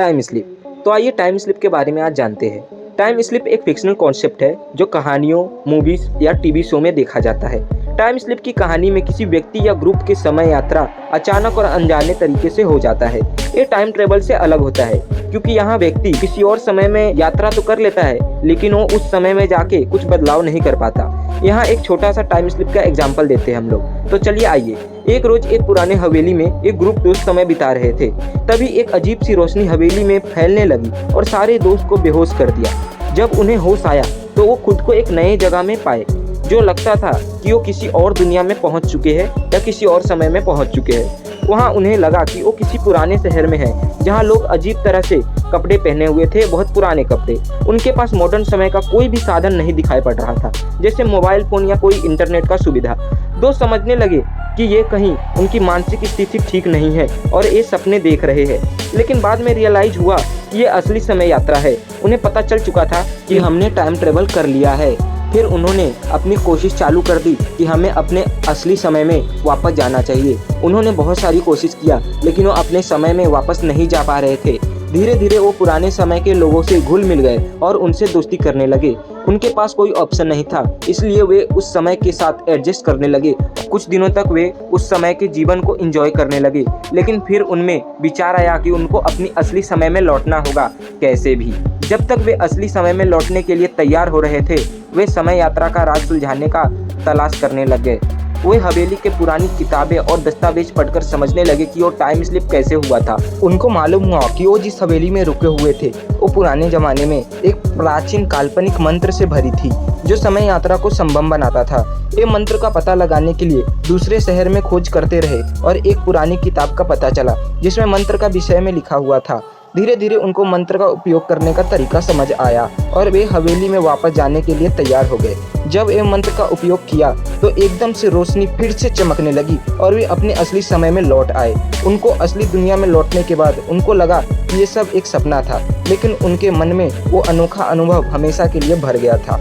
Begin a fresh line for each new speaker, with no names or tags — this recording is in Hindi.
Time slip. तो आइए टाइम स्लिप के बारे में आज जानते हैं। टाइम स्लिप एक फिक्शनल कॉन्सेप्ट है जो कहानियों, मूवीज या टीवी शो में देखा जाता है। टाइम स्लिप की कहानी में किसी व्यक्ति या ग्रुप की समय यात्रा अचानक और अनजाने तरीके से हो जाता है। ये टाइम ट्रेवल से अलग होता है क्योंकि यहाँ व्यक्ति किसी और समय में यात्रा तो कर लेता है लेकिन वो उस समय में जाके कुछ बदलाव नहीं कर पाता। यहाँ एक छोटा सा टाइम स्लिप का एग्जाम्पल देते हैं हम लोग। तो चलिए आइए। एक रोज एक पुराने हवेली में एक ग्रुप दोस्त समय बिता रहे थे। तभी एक अजीब सी रोशनी हवेली में फैलने लगी और सारे दोस्त को बेहोश कर दिया। जब उन्हें होश आया तो वो खुद को एक नए जगह में पाए जो लगता था कि वो किसी और दुनिया में पहुंच चुके हैं या किसी और समय में पहुंच चुके हैं। वहाँ उन्हें लगा कि वो किसी पुराने शहर में है जहाँ लोग अजीब तरह से कपड़े पहने हुए थे, बहुत पुराने कपड़े। उनके पास मॉडर्न समय का कोई भी साधन नहीं दिखाई पड़ रहा था, जैसे मोबाइल फोन या कोई इंटरनेट का सुविधा। दोस्त समझने लगे कि ये कहीं उनकी मानसिक स्थिति ठीक नहीं है और ये सपने देख रहे हैं। लेकिन बाद में रियलाइज हुआ कि ये असली समय यात्रा है। उन्हें पता चल चुका था कि हमने टाइम ट्रेवल कर लिया है। फिर उन्होंने अपनी कोशिश चालू कर दी कि हमें अपने असली समय में वापस जाना चाहिए। उन्होंने बहुत सारी कोशिश किया लेकिन वो अपने समय में वापस नहीं जा पा रहे थे। धीरे धीरे वो पुराने समय के लोगों से घुल मिल गए और उनसे दोस्ती करने लगे। उनके पास कोई ऑप्शन नहीं था, इसलिए वे उस समय के साथ एडजस्ट करने लगे। कुछ दिनों तक वे उस समय के जीवन को एंजॉय करने लगे, लेकिन फिर उनमें विचार आया कि उनको अपनी असली समय में लौटना होगा कैसे भी। जब तक वे असली समय में लौटने के लिए तैयार हो रहे थे, वे समय यात्रा का राज सुलझाने का तलाश करने लगे। वे हवेली के पुरानी किताबें और दस्तावेज पढ़कर समझने लगे कि वो टाइम स्लिप कैसे हुआ था। उनको मालूम हुआ कि वो जिस हवेली में रुके हुए थे वो पुराने जमाने में एक प्राचीन काल्पनिक मंत्र से भरी थी जो समय यात्रा को संभव बनाता था। ये मंत्र का पता लगाने के लिए दूसरे शहर में खोज करते रहे और एक पुरानी किताब का पता चला जिसमें मंत्र का विषय में लिखा हुआ था। धीरे धीरे उनको मंत्र का उपयोग करने का तरीका समझ आया और वे हवेली में वापस जाने के लिए तैयार हो गए। जब ये मंत्र का उपयोग किया तो एकदम से रोशनी फिर से चमकने लगी और वे अपने असली समय में लौट आए। उनको असली दुनिया में लौटने के बाद उनको लगा कि ये सब एक सपना था, लेकिन उनके मन में वो अनोखा अनुभव हमेशा के लिए भर गया था।